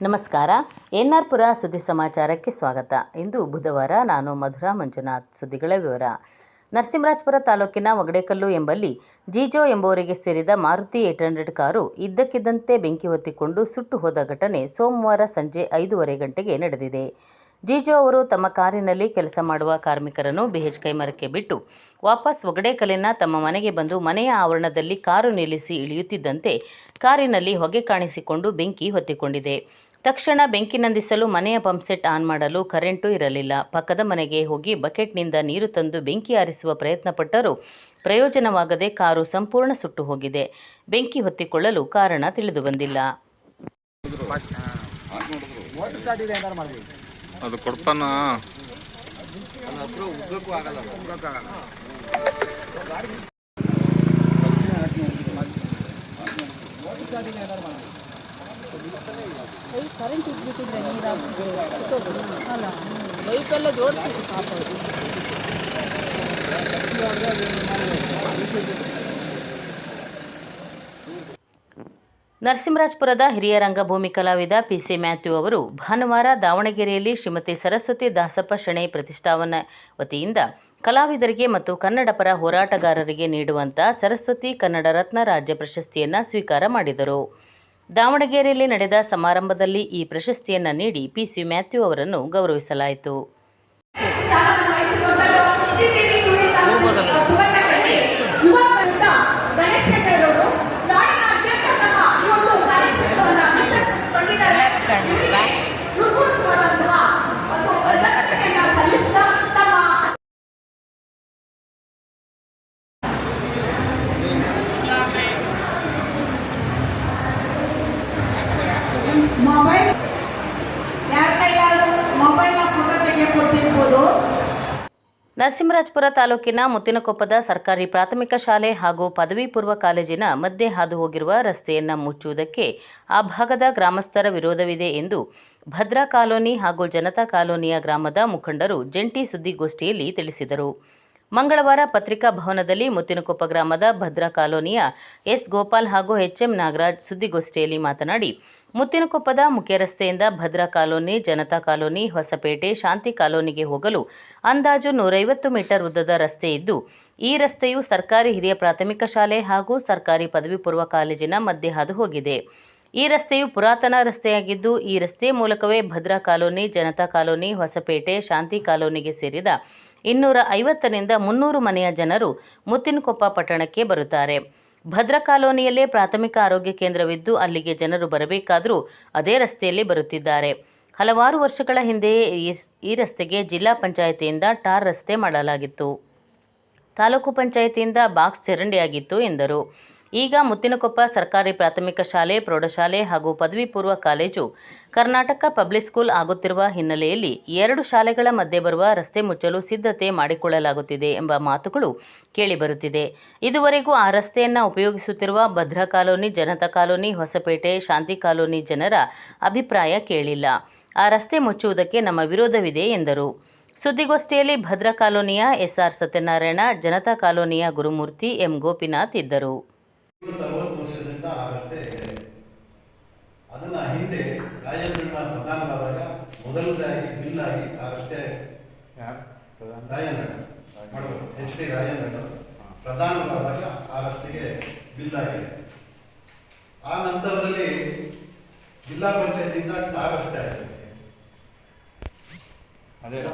ನಮಸ್ಕಾರ. ಎನ್.ಆರ್. ಪುರ ಸುದ್ದಿ ಸಮಾಚಾರಕ್ಕೆ ಸ್ವಾಗತ. ಇಂದು ಬುಧವಾರ. ನಾನು ಮಧುರಾ ಮಂಜುನಾಥ್. ಸುದ್ದಿಗಳ ವಿವರ. ನರಸಿಂಹರಾಜಪುರ ತಾಲೂಕಿನ ಒಗಡೇಕಲ್ಲು ಎಂಬಲ್ಲಿ ಜಿಜೋ ಎಂಬುವರಿಗೆ ಸೇರಿದ ಮಾರುತಿ 800 ಕಾರು ಇದ್ದಕ್ಕಿದ್ದಂತೆ ಬೆಂಕಿ ಹೊತ್ತಿಕೊಂಡು ಸುಟ್ಟು ಹೋದ ಘಟನೆ ಸೋಮವಾರ ಸಂಜೆ 5:30 ಗಂಟೆಗೆ ನಡೆದಿದೆ. ಜಿಜೋ ಅವರು ತಮ್ಮ ಕಾರಿನಲ್ಲಿ ಕೆಲಸ ಮಾಡುವ ಕಾರ್ಮಿಕರನ್ನು BH ಕೈಮರಕ್ಕೆ ಬಿಟ್ಟು ವಾಪಸ್ ಒಗಡೇಕಲ್ಲಿನ ತಮ್ಮ ಮನೆಗೆ ಬಂದು ಮನೆಯ ಆವರಣದಲ್ಲಿ ಕಾರು ನಿಲ್ಲಿಸಿ ಇಳಿಯುತ್ತಿದ್ದಂತೆ ಕಾರಿನಲ್ಲಿ ಹೊಗೆ ಕಾಣಿಸಿಕೊಂಡು ಬೆಂಕಿ ಹೊತ್ತಿಕೊಂಡಿದೆ. ತಕ್ಷಣ ಬೆಂಕಿ ನಂದಿಸಲು ಮನೆಯ ಪಂಪ್ಸೆಟ್ ಆನ್ ಮಾಡಲು ಕರೆಂಟು ಇರಲಿಲ್ಲ. ಪಕ್ಕದ ಮನೆಗೆ ಹೋಗಿ ಬಕೆಟ್ನಿಂದ ನೀರು ತಂದು ಬೆಂಕಿ ಆರಿಸುವ ಪ್ರಯತ್ನಪಟ್ಟರೂ ಪ್ರಯೋಜನವಾಗದೆ ಕಾರು ಸಂಪೂರ್ಣ ಸುಟ್ಟು ಹೋಗಿದೆ. ಬೆಂಕಿ ಹೊತ್ತಿಕೊಳ್ಳಲು ಕಾರಣ ತಿಳಿದುಬಂದಿಲ್ಲ. ಅದು ಕೊಡ್ತಾನ ಕರೆಂಟ್ ಇಟ್ಬಿಟ್ಟಿದ್ರೆ ಅಲ್ಲ ಬೈಕೆಲ್ಲ ಜೋಡಿಸಿ ಕಾಪಾಡಿ. ನರಸಿಂಹರಾಜಪುರದ ಹಿರಿಯ ರಂಗಭೂಮಿ ಕಲಾವಿದ PC ಮ್ಯಾಥ್ಯೂ ಅವರು ಭಾನುವಾರ ದಾವಣಗೆರೆಯಲ್ಲಿ ಶ್ರೀಮತಿ ಸರಸ್ವತಿ ದಾಸಪ್ಪ ಶೆಣೈ ಪ್ರತಿಷ್ಠಾನ ವತಿಯಿಂದ ಕಲಾವಿದರಿಗೆ ಮತ್ತು ಕನ್ನಡ ಪರ ಹೋರಾಟಗಾರರಿಗೆ ನೀಡುವಂಥ ಸರಸ್ವತಿ ಕನ್ನಡ ರತ್ನ ರಾಜ್ಯ ಪ್ರಶಸ್ತಿಯನ್ನು ಸ್ವೀಕಾರ ಮಾಡಿದರು. ದಾವಣಗೆರೆಯಲ್ಲಿ ನಡೆದ ಸಮಾರಂಭದಲ್ಲಿ ಈ ಪ್ರಶಸ್ತಿಯನ್ನು ನೀಡಿ PC ಮ್ಯಾಥ್ಯೂ ಅವರನ್ನು ಗೌರವಿಸಲಾಯಿತು. ನರಸಿಂಹರಾಜಪುರ ತಾಲೂಕಿನ ಮುತ್ತಿನಕೊಪ್ಪದ ಸರ್ಕಾರಿ ಪ್ರಾಥಮಿಕ ಶಾಲೆ ಹಾಗೂ ಪದವಿ ಪೂರ್ವ ಕಾಲೇಜಿನ ಮಧ್ಯೆ ಹಾದು ಹೋಗಿರುವ ರಸ್ತೆಯನ್ನು ಮುಚ್ಚುವುದಕ್ಕೆ ಆ ಭಾಗದ ಗ್ರಾಮಸ್ಥರ ವಿರೋಧವಿದೆ ಎಂದು ಭದ್ರಾ ಕಾಲೋನಿ ಹಾಗೂ ಜನತಾ ಕಾಲೋನಿಯ ಗ್ರಾಮದ ಮುಖಂಡರು ಜಂಟಿ ಸುದ್ದಿಗೋಷ್ಠಿಯಲ್ಲಿ ತಿಳಿಸಿದರು. ಮಂಗಳವಾರ ಪತ್ರಿಕಾ ಭವನದಲ್ಲಿ ಮುತ್ತಿನಕೊಪ್ಪ ಗ್ರಾಮದ ಭದ್ರಾ ಕಾಲೋನಿಯ S. ಗೋಪಾಲ್ ಹಾಗೂ HM. ನಾಗರಾಜ್ ಸುದ್ದಿಗೋಷ್ಠಿಯಲ್ಲಿ ಮಾತನಾಡಿ, ಮುತ್ತಿನಕೊಪ್ಪದ ಮುಖ್ಯ ರಸ್ತೆಯಿಂದ ಭದ್ರಾ ಕಾಲೋನಿ, ಜನತಾ ಕಾಲೋನಿ, ಹೊಸಪೇಟೆ, ಶಾಂತಿ ಕಾಲೋನಿಗೆ ಹೋಗಲು ಅಂದಾಜು 150 ಮೀಟರ್ ಉದ್ದದ ರಸ್ತೆ ಇದ್ದು, ಈ ರಸ್ತೆಯು ಸರ್ಕಾರಿ ಹಿರಿಯ ಪ್ರಾಥಮಿಕ ಶಾಲೆ ಹಾಗೂ ಸರ್ಕಾರಿ ಪದವಿ ಪೂರ್ವ ಕಾಲೇಜಿನ ಮಧ್ಯೆ ಹಾದು ಹೋಗಿದೆ. ಈ ರಸ್ತೆಯು ಪುರಾತನ ರಸ್ತೆಯಾಗಿದ್ದು, ಈ ರಸ್ತೆಯ ಮೂಲಕವೇ ಭದ್ರಾ ಕಾಲೋನಿ, ಜನತಾ ಕಾಲೋನಿ, ಹೊಸಪೇಟೆ, ಶಾಂತಿ ಕಾಲೋನಿಗೆ ಸೇರಿದ 250 ರಿಂದ 300 ಮನೆಯ ಜನರು ಮುತ್ತಿನಕೊಪ್ಪ ಪಟ್ಟಣಕ್ಕೆ ಬರುತ್ತಾರೆ. ಭದ್ರಾ ಕಾಲೋನಿಯಲ್ಲೇ ಪ್ರಾಥಮಿಕ ಆರೋಗ್ಯ ಕೇಂದ್ರವಿದ್ದು, ಅಲ್ಲಿಗೆ ಜನರು ಬರಬೇಕಾದರೂ ಅದೇ ರಸ್ತೆಯಲ್ಲಿ ಬರುತ್ತಿದ್ದಾರೆ. ಹಲವಾರು ವರ್ಷಗಳ ಹಿಂದೆಯೇ ಈ ರಸ್ತೆಗೆ ಜಿಲ್ಲಾ ಪಂಚಾಯಿತಿಯಿಂದ ಟಾರ್ ರಸ್ತೆ ಮಾಡಲಾಗಿತ್ತು. ತಾಲೂಕು ಪಂಚಾಯಿತಿಯಿಂದ ಬಾಕ್ಸ್ ಚರಂಡಿಯಾಗಿತ್ತು ಎಂದರು. ಈಗ ಮುತ್ತಿನಕೊಪ್ಪ ಸರ್ಕಾರಿ ಪ್ರಾಥಮಿಕ ಶಾಲೆ, ಪ್ರೌಢಶಾಲೆ ಹಾಗೂ ಪದವಿ ಪೂರ್ವ ಕಾಲೇಜು ಕರ್ನಾಟಕ ಪಬ್ಲಿಕ್ ಸ್ಕೂಲ್ ಆಗುತ್ತಿರುವ ಹಿನ್ನೆಲೆಯಲ್ಲಿ 2 ಶಾಲೆಗಳ ಮಧ್ಯೆ ಬರುವ ರಸ್ತೆ ಮುಚ್ಚಲು ಸಿದ್ಧತೆ ಮಾಡಿಕೊಳ್ಳಲಾಗುತ್ತಿದೆ ಎಂಬ ಮಾತುಗಳು ಕೇಳಿಬರುತ್ತಿದೆ. ಇದುವರೆಗೂ ಆ ರಸ್ತೆಯನ್ನು ಉಪಯೋಗಿಸುತ್ತಿರುವ ಭದ್ರಾ ಕಾಲೋನಿ, ಜನತಾ ಕಾಲೋನಿ, ಹೊಸಪೇಟೆ, ಶಾಂತಿ ಕಾಲೋನಿ ಜನರ ಅಭಿಪ್ರಾಯ ಕೇಳಿಲ್ಲ. ಆ ರಸ್ತೆ ಮುಚ್ಚುವುದಕ್ಕೆ ನಮ್ಮ ವಿರೋಧವಿದೆ ಎಂದರು. ಸುದ್ದಿಗೋಷ್ಠಿಯಲ್ಲಿ ಭದ್ರಾ ಕಾಲೋನಿಯ SR ಸತ್ಯನಾರಾಯಣ, ಜನತಾ ಕಾಲೋನಿಯ ಗುರುಮೂರ್ತಿ, M. ಗೋಪಿನಾಥ್ ಇದ್ದರು. 60 ವರ್ಷದಿಂದ ಆ ರಸ್ತೆ ಇದೆ. ಅದನ್ನ ಹಿಂದೆ ರಾಜೇಂದ್ರಣ್ಣ ಪ್ರಧಾನರಾದಾಗ ಮೊದಲದಾಗಿ ಬಿಲ್ ಆಗಿ ಆ ರಸ್ತೆ ರಾಜೇಂದ್ರಣ್ಣ ಮಾಡಬಹುದು, HD ರಾಜೇಂದ್ರಣ್ಣ ಪ್ರಧಾನರಾದಾಗ ಆ ರಸ್ತೆಗೆ ಬಿಲ್ ಆಗಿದೆ. ಆ ನಂತರದಲ್ಲಿ ಜಿಲ್ಲಾ ಪಂಚಾಯತಿಯಿಂದ ಆ ರಸ್ತೆ ಆಗಿದೆ.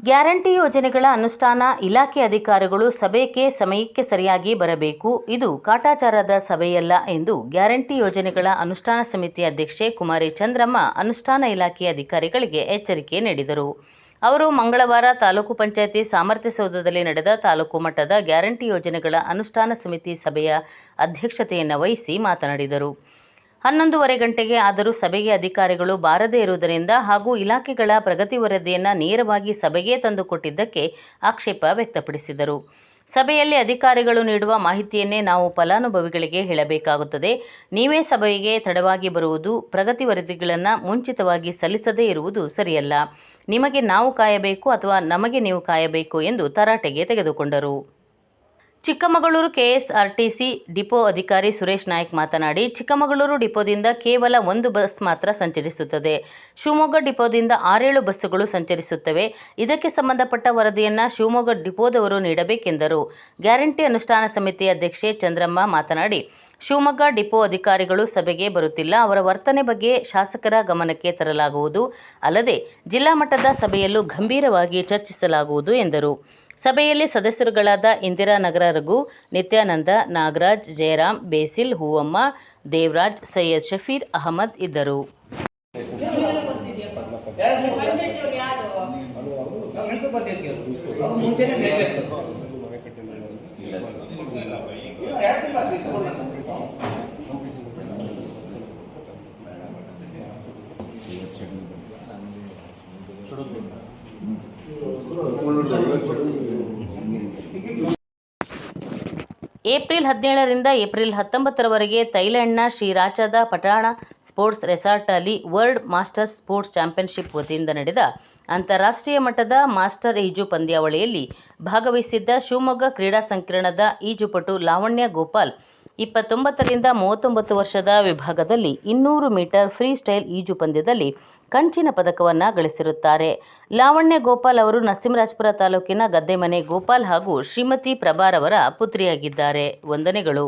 ಗ್ಯಾರಂಟಿ ಯೋಜನೆಗಳ ಅನುಷ್ಠಾನ ಇಲಾಖೆ ಅಧಿಕಾರಿಗಳು ಸಭೆಗೆ ಸಮಯಕ್ಕೆ ಸರಿಯಾಗಿ ಬರಬೇಕು. ಇದು ಕಾಟಾಚಾರದ ಸಭೆಯಲ್ಲ ಎಂದು ಗ್ಯಾರಂಟಿ ಯೋಜನೆಗಳ ಅನುಷ್ಠಾನ ಸಮಿತಿ ಅಧ್ಯಕ್ಷೆ ಕುಮಾರಿ ಚಂದ್ರಮ್ಮ ಅನುಷ್ಠಾನ ಇಲಾಖೆಯ ಅಧಿಕಾರಿಗಳಿಗೆ ಎಚ್ಚರಿಕೆ ನೀಡಿದರು. ಅವರು ಮಂಗಳವಾರ ತಾಲೂಕು ಪಂಚಾಯಿತಿ ಸಾಮರ್ಥ್ಯ ಸೌಧದಲ್ಲಿ ನಡೆದ ತಾಲೂಕು ಮಟ್ಟದ ಗ್ಯಾರಂಟಿ ಯೋಜನೆಗಳ ಅನುಷ್ಠಾನ ಸಮಿತಿ ಸಭೆಯ ಅಧ್ಯಕ್ಷತೆಯನ್ನು ವಹಿಸಿ ಮಾತನಾಡಿದರು. 11:30 ಗಂಟೆಗೆ ಆದರೂ ಸಭೆಗೆ ಅಧಿಕಾರಿಗಳು ಬಾರದೇ ಇರುವುದರಿಂದ ಹಾಗೂ ಇಲಾಖೆಗಳ ಪ್ರಗತಿ ವರದಿಯನ್ನು ನೇರವಾಗಿ ಸಭೆಗೆ ತಂದುಕೊಟ್ಟಿದ್ದಕ್ಕೆ ಆಕ್ಷೇಪ ವ್ಯಕ್ತಪಡಿಸಿದರು. ಸಭೆಯಲ್ಲಿ ಅಧಿಕಾರಿಗಳು ನೀಡುವ ಮಾಹಿತಿಯನ್ನೇ ನಾವು ಫಲಾನುಭವಿಗಳಿಗೆ ಹೇಳಬೇಕಾಗುತ್ತದೆ. ನೀವೇ ಸಭೆಗೆ ತಡವಾಗಿ ಬರುವುದು, ಪ್ರಗತಿ ವರದಿಗಳನ್ನು ಮುಂಚಿತವಾಗಿ ಸಲ್ಲಿಸದೇ ಇರುವುದು ಸರಿಯಲ್ಲ. ನಿಮಗೆ ನಾವು ಕಾಯಬೇಕು ಅಥವಾ ನಮಗೆ ನೀವು ಕಾಯಬೇಕು ಎಂದು ತರಾಟೆಗೆ ತೆಗೆದುಕೊಂಡರು. ಚಿಕ್ಕಮಗಳೂರು ಕೆಎಸ್ಆರ್ಟಿಸಿ ಡಿಪೋ ಅಧಿಕಾರಿ ಸುರೇಶ್ ನಾಯ್ಕ್ ಮಾತನಾಡಿ, ಚಿಕ್ಕಮಗಳೂರು ಡಿಪೋದಿಂದ ಕೇವಲ ಒಂದು ಬಸ್ ಮಾತ್ರ ಸಂಚರಿಸುತ್ತದೆ. ಶಿವಮೊಗ್ಗ ಡಿಪೋದಿಂದ 6-7 ಬಸ್ಸುಗಳು ಸಂಚರಿಸುತ್ತವೆ. ಇದಕ್ಕೆ ಸಂಬಂಧಪಟ್ಟ ವರದಿಯನ್ನು ಶಿವಮೊಗ್ಗ ಡಿಪೋದವರು ನೀಡಬೇಕೆಂದರು. ಗ್ಯಾರಂಟಿ ಅನುಷ್ಠಾನ ಸಮಿತಿ ಅಧ್ಯಕ್ಷೆ ಚಂದ್ರಮ್ಮ ಮಾತನಾಡಿ, ಶಿವಮೊಗ್ಗ ಡಿಪೋ ಅಧಿಕಾರಿಗಳು ಸಭೆಗೆ ಬರುತ್ತಿಲ್ಲ. ಅವರ ವರ್ತನೆ ಬಗ್ಗೆ ಶಾಸಕರ ಗಮನಕ್ಕೆ ತರಲಾಗುವುದು. ಅಲ್ಲದೆ ಜಿಲ್ಲಾ ಮಟ್ಟದ ಸಭೆಯಲ್ಲೂ ಗಂಭೀರವಾಗಿ ಚರ್ಚಿಸಲಾಗುವುದು ಎಂದರು. ಸಭೆಯಲ್ಲಿ ಸದಸ್ಯರುಗಳಾದ ಇಂದಿರಾನಗರ ರಘು, ನಿತ್ಯಾನಂದ, ನಾಗರಾಜ್, ಜಯರಾಮ್, ಬೇಸಿಲ್, ಹೂವಮ್ಮ, ದೇವರಾಜ್, ಸೈಯದ್ ಶಫೀರ್ ಅಹಮದ್ ಇದ್ದರು. ಏಪ್ರಿಲ್ 17ರಿಂದ ಏಪ್ರಿಲ್ 19ರವರೆಗೆ ಥೈಲ್ಯಾಂಡ್ನ ಶ್ರೀರಾಚಾದ ಪಟಾಣ ಸ್ಪೋರ್ಟ್ಸ್ ರೆಸಾರ್ಟ್ನಲ್ಲಿ ವರ್ಲ್ಡ್ ಮಾಸ್ಟರ್ಸ್ ಸ್ಪೋರ್ಟ್ಸ್ ಚಾಂಪಿಯನ್ಶಿಪ್ ವತಿಯಿಂದ ನಡೆದ ಅಂತಾರಾಷ್ಟ್ರೀಯ ಮಟ್ಟದ ಮಾಸ್ಟರ್ ಈಜು ಪಂದ್ಯಾವಳಿಯಲ್ಲಿ ಭಾಗವಹಿಸಿದ್ದ ಶಿವಮೊಗ್ಗ ಕ್ರೀಡಾ ಸಂಕಿರಣದ ಈಜುಪಟು ಲಾವಣ್ಯ ಗೋಪಾಲ್ 29ರಿಂದ 39 ವರ್ಷದ ವಿಭಾಗದಲ್ಲಿ 200 ಮೀಟರ್ ಫ್ರೀ ಸ್ಟೈಲ್ ಈಜು ಪಂದ್ಯದಲ್ಲಿ ಕಂಚಿನ ಪದಕವನ್ನು ಗಳಿಸಿರುತ್ತಾರೆ. ಲಾವಣ್ಯ ಗೋಪಾಲ್ ಅವರು ನರಸಿಂಹರಾಜಪುರ ತಾಲೂಕಿನ ಗದ್ದೆಮನೆ ಗೋಪಾಲ್ ಹಾಗೂ ಶ್ರೀಮತಿ ಪ್ರಭಾರವರ ಪುತ್ರಿಯಾಗಿದ್ದಾರೆ. ವಂದನೆಗಳು.